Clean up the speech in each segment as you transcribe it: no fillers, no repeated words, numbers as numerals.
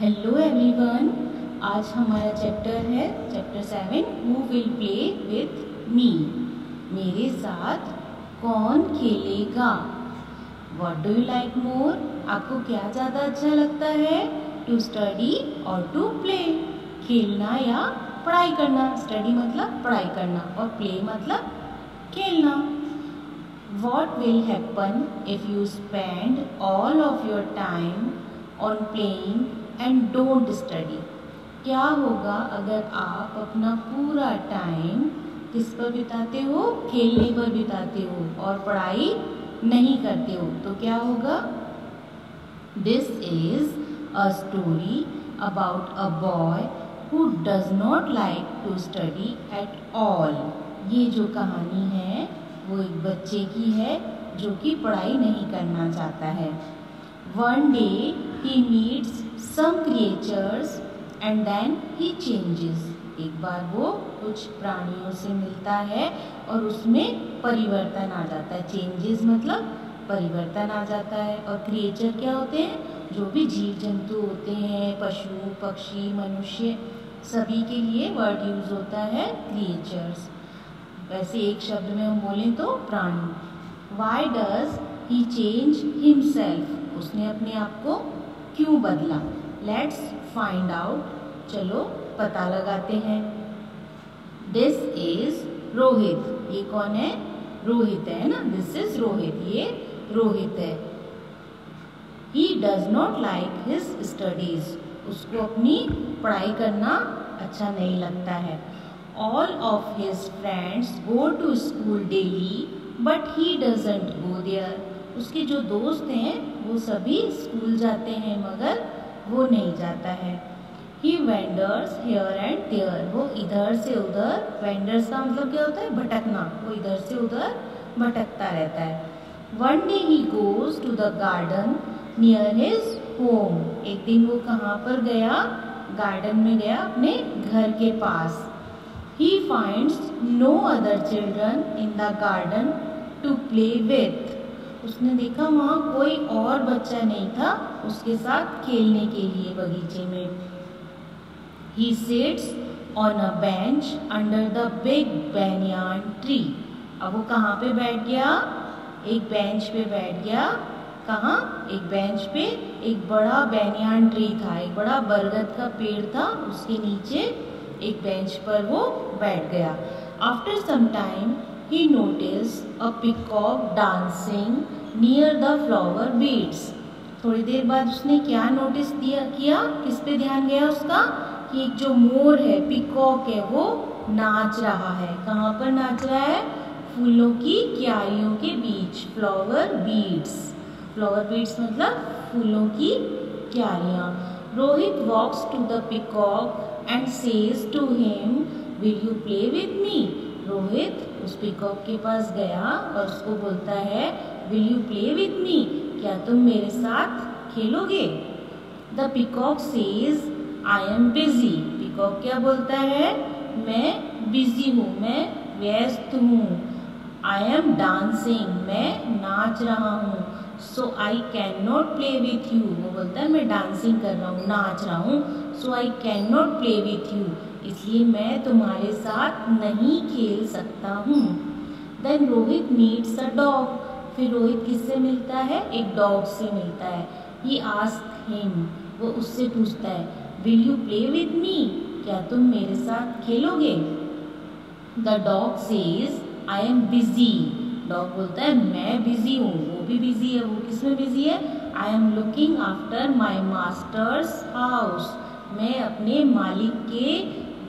Hello everyone. आज हमारा chapter है chapter 7 who will play with मी। मेरे साथ कौन खेलेगा। What do you like more. आपको क्या ज़्यादा अच्छा लगता है, टू स्टडी और टू प्ले। खेलना या पढ़ाई करना। स्टडी मतलब पढ़ाई करना और प्ले मतलब खेलना। What will happen if you spend all of your time on playing and don't study? क्या होगा अगर आप अपना पूरा टाइम किस पर बिताते हो, खेलने पर बिताते हो और पढ़ाई नहीं करते हो, तो क्या होगा। This is a story about a boy who does not like to study at all. ये जो कहानी है वो एक बच्चे की है जो कि पढ़ाई नहीं करना चाहता है। One day he meets some creatures and then he changes. एक बार वो कुछ प्राणियों से मिलता है और उसमें परिवर्तन आ जाता है। चेंजेस मतलब परिवर्तन आ जाता है। और क्रिएचर क्या होते हैं, जो भी जीव जंतु होते हैं, पशु पक्षी मनुष्य, सभी के लिए वर्ड यूज होता है क्रिएचर्स। वैसे एक शब्द में हम बोलें तो प्राणी। Why does he change himself? उसने अपने आप को क्यों बदला। Let's find out. चलो पता लगाते हैं। This is Rohit. ये कौन है, रोहित है ना। This is रोहित, ये रोहित है। He does not like his studies. उसको अपनी पढ़ाई करना अच्छा नहीं लगता है। All of his friends go to school daily, but he doesn't go there. उसके जो दोस्त हैं वो सभी स्कूल जाते हैं मगर वो नहीं जाता है। He wanders here and there. वो इधर से उधर, wanders का मतलब क्या होता है, भटकना। वो इधर से उधर भटकता रहता है। One day he goes to the garden near his home. एक दिन वो कहाँ पर गया, गार्डन में गया, अपने घर के पास। He finds no other children in the garden to play with. उसने देखा वहाँ कोई और बच्चा नहीं था उसके साथ खेलने के लिए बगीचे में। He sits on a bench under the big banyan tree. अब वो कहाँ पे बैठ गया, एक बेंच पे बैठ गया। कहाँ, एक बेंच पे। एक बड़ा बैनियान ट्री था, एक बड़ा बरगद का पेड़ था, उसके नीचे एक बेंच पर वो बैठ गया। After some time he noticed a peacock dancing near the flower beds. थोड़ी देर बाद उसने क्या नोटिस किया, किस पे ध्यान गया उसका, कि एक जो मोर है, पिकॉक है, वो नाच रहा है। कहाँ पर नाच रहा है, फूलों की क्यारियों के बीच। फ्लावर बीड्स, फ्लावर बीड्स मतलब फूलों की क्यारियाँ। Rohit walks to the peacock and says to him, will you play with me? Rohit उस पिकॉक के पास गया और उसको बोलता है, will you play with me? क्या तुम मेरे साथ खेलोगे। The peacock says, I am busy. Peacock क्या बोलता है, मैं बिजी हूँ, मैं व्यस्त हूँ। I am dancing, मैं नाच रहा हूँ। So I cannot play with you. वो बोलता है मैं डांसिंग कर रहा हूँ, नाच रहा हूँ। So I cannot play with you. इसलिए मैं तुम्हारे साथ नहीं खेल सकता हूँ। Then Rohit meets a dog. फिर रोहित किससे मिलता है, एक डॉग से मिलता है। He asks him. वो उससे पूछता है, Will you play with me? क्या तुम मेरे साथ खेलोगे। The dog says, I am busy. Dog बोलता है मैं बिजी हूँ। वो भी बिजी है। वो किस में बिजी है, I am looking after my masters house. मैं अपने मालिक के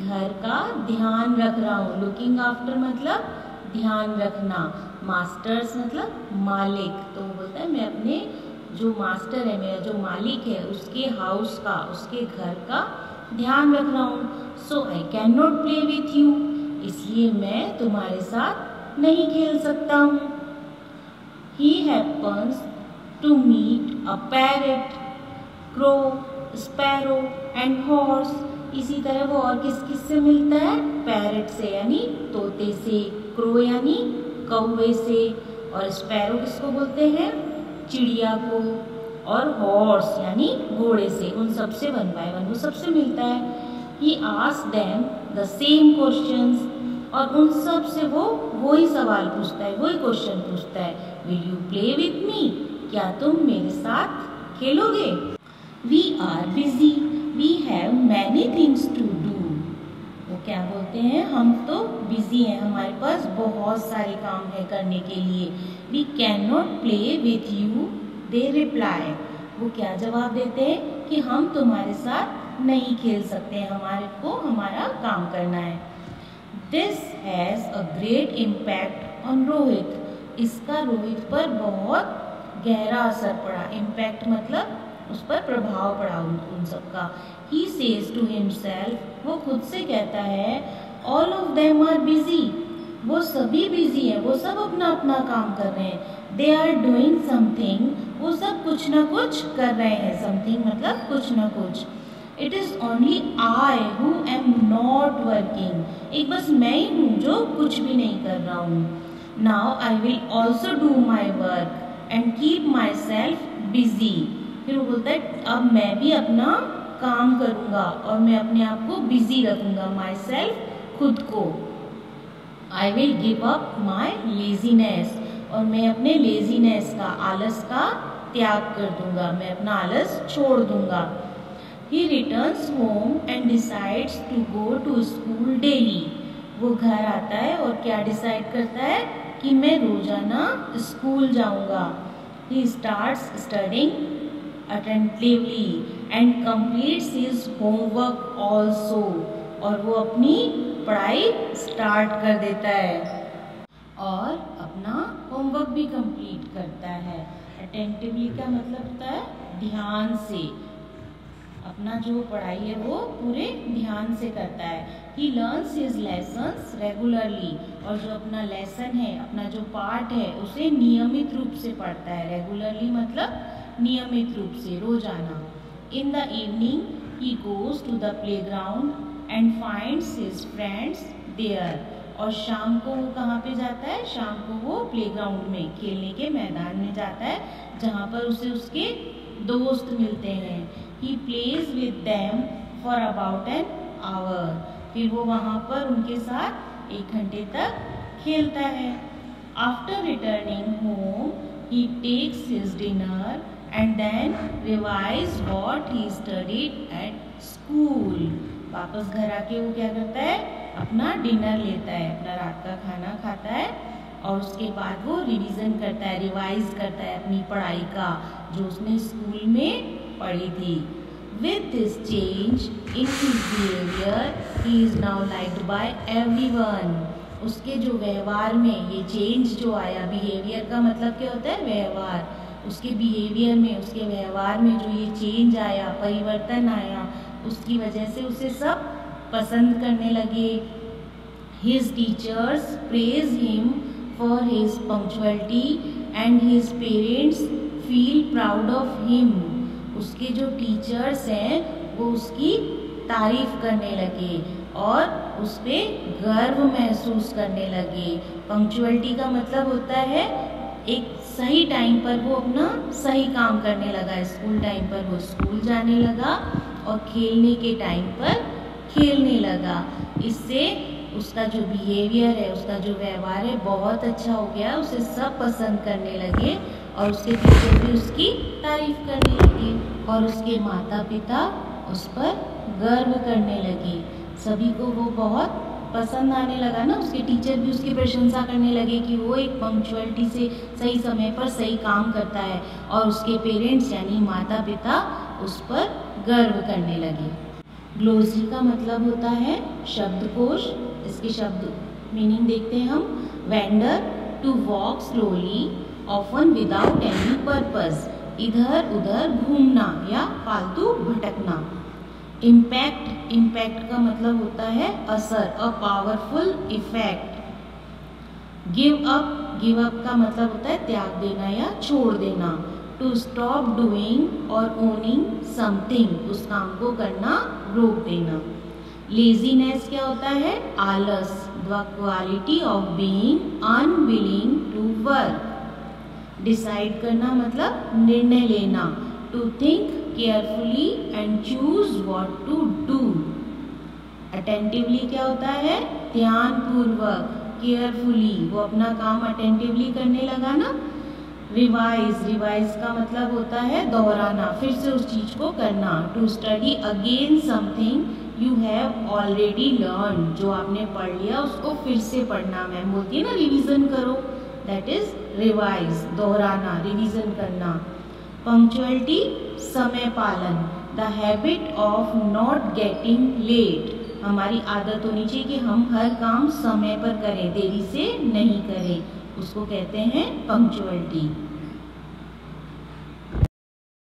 घर का ध्यान रख रहा हूँ। लुकिंग आफ्टर मतलब ध्यान रखना, मास्टर्स मतलब मालिक। तो वो बोलता है मैं अपने जो मास्टर है, मेरा जो मालिक है, उसके हाउस का, उसके घर का ध्यान रख रहा हूँ। So I can not play with you. इसलिए मैं तुम्हारे साथ नहीं खेल सकता हूँ। He happens to meet a parrot, crow, sparrow and horse. इसी तरह वो और किस किस से मिलता है, पैरट से यानी तोते से, क्रो यानी कौवे से, और स्पैरो किसको बोलते हैं, चिड़िया को, और हॉर्स यानी घोड़े से, उन सब से 1 by 1 वो सबसे मिलता है। He ask them the same questions, और उन सब से वो वही सवाल पूछता है, वही क्वेश्चन पूछता है, will you play with me, क्या तुम मेरे साथ खेलोगे? We are busy, we have many things to do. वो क्या बोलते हैं, हम तो बिजी हैं, हमारे पास बहुत सारे काम है करने के लिए। We can not play with you, they reply. वो क्या जवाब देते हैं कि हम तुम्हारे साथ नहीं खेल सकते, हमारे को हमारा काम करना है। This has a great impact on Rohit, इसका रोहित पर बहुत गहरा असर पड़ा। इम्पैक्ट मतलब उस पर प्रभाव पड़ा उन सब का। ही सेज टू हिमसेल्फ, वो खुद से कहता है, all of them are busy, वो सभी बिजी हैं, वो सब अपना अपना काम कर रहे हैं। दे आर डूइंग समथिंग, वो सब कुछ ना कुछ कर रहे हैं। समथिंग मतलब कुछ ना कुछ। It is only I who am not working, एक बस मैं ही हूँ जो कुछ भी नहीं कर रहा हूँ। Now I will also do my work and keep my self busy. फिर वो बोलता है अब मैं भी अपना काम करूँगा और मैं अपने आप को बिजी रखूँगा, माई सेल्फ खुद को। I will give up my laziness, और मैं अपने लेजीनेस का, आलस का त्याग कर दूँगा, मैं अपना आलस छोड़ दूँगा। He returns home and decides to go to school daily, वो घर आता है और क्या डिसाइड करता है कि मैं रोजाना स्कूल जाऊँगा। He starts studying attentively and completes his homework also, और वो अपनी पढ़ाई स्टार्ट कर देता है और अपना होमवर्क भी कंप्लीट करता है। अटेंटिवली का मतलब होता है ध्यान से, अपना जो पढ़ाई है वो पूरे ध्यान से करता है। He learns his lessons regularly, और जो अपना लेसन है, अपना जो पार्ट है उसे नियमित रूप से पढ़ता है। रेगुलरली मतलब नियमित रूप से, रोजाना। In the evening he goes to the playground and finds his friends there, और शाम को वो कहाँ पे जाता है, शाम को वो प्लेग्राउंड में, खेलने के मैदान में जाता है, जहाँ पर उसे उसके दोस्त मिलते हैं। He plays with them for about an hour, फिर वो वहाँ पर उनके साथ 1 घंटे तक खेलता है। After returning home he takes his dinner and then revise what he studied at school, वापस घर आके वो क्या करता है, अपना डिनर लेता है, अपना रात का खाना खाता है, और उसके बाद वो रिवीजन करता है, रिवाइज करता है अपनी पढ़ाई का जो उसने स्कूल में पढ़ी थी। With this change in his behavior, he is now liked by everyone, उसके जो व्यवहार में ये चेंज जो आया, बिहेवियर का मतलब क्या होता है, व्यवहार, उसके बिहेवियर में, उसके व्यवहार में जो ये चेंज आया, परिवर्तन आया, उसकी वजह से उसे सब पसंद करने लगे। His teachers praise him for his punctuality and his parents feel proud of him, उसके जो टीचर्स हैं वो उसकी तारीफ करने लगे और उस पर गर्व महसूस करने लगे। पंक्चुअलिटी का मतलब होता है एक सही टाइम पर वो अपना सही काम करने लगा, स्कूल टाइम पर वो स्कूल जाने लगा और खेलने के टाइम पर खेलने लगा। इससे उसका जो बिहेवियर है, उसका जो व्यवहार है बहुत अच्छा हो गया, उसे सब पसंद करने लगे और उसके टीचर भी उसकी तारीफ करने लगे और उसके माता पिता उस पर गर्व करने लगे। सभी को वो बहुत पसंद आने लगा ना, उसके टीचर भी उसकी प्रशंसा करने लगे कि वो एक पंक्चुअलिटी से सही समय पर सही काम करता है और उसके पेरेंट्स यानी माता पिता उस पर गर्व करने लगे। ग्लोसरी का मतलब होता है शब्दकोश। इसके शब्द मीनिंग देखते हैं हम। Wander, to walk slowly often without any purpose, इधर उधर घूमना या फालतू भटकना। इम्पैक्ट, इम्पैक्ट का मतलब होता है असर, a powerful effect. Give up, give up का मतलब होता है त्याग देना या छोड़ देना। टू स्टॉप डूइंग और ओनिंग समथिंग, उस काम को करना रोक देना। लेजीनेस क्या होता है, आलस, the quality of being unwilling to work. Decide करना मतलब निर्णय लेना, to think carefully and choose what to do. Attentively क्या होता है? ध्यानपूर्वक, केयरफुली, वो अपना काम अटेंटिवली करने लगा ना। रिवाइज, रिवाइज का मतलब होता है दोहराना, फिर से उस चीज को करना। To study again something you have already learn, जो आपने पढ़ लिया उसको फिर से पढ़ना। मैम बोलती है ना रिवीजन करो, दैट इज रिवाइज, दोहराना, रिवीजन करना। पंक्चुअलिटी, समय पालन, the habit of not getting late, हमारी आदत होनी चाहिए कि हम हर काम समय पर करें, देरी से नहीं करें, उसको कहते हैं पंक्चुअलिटी।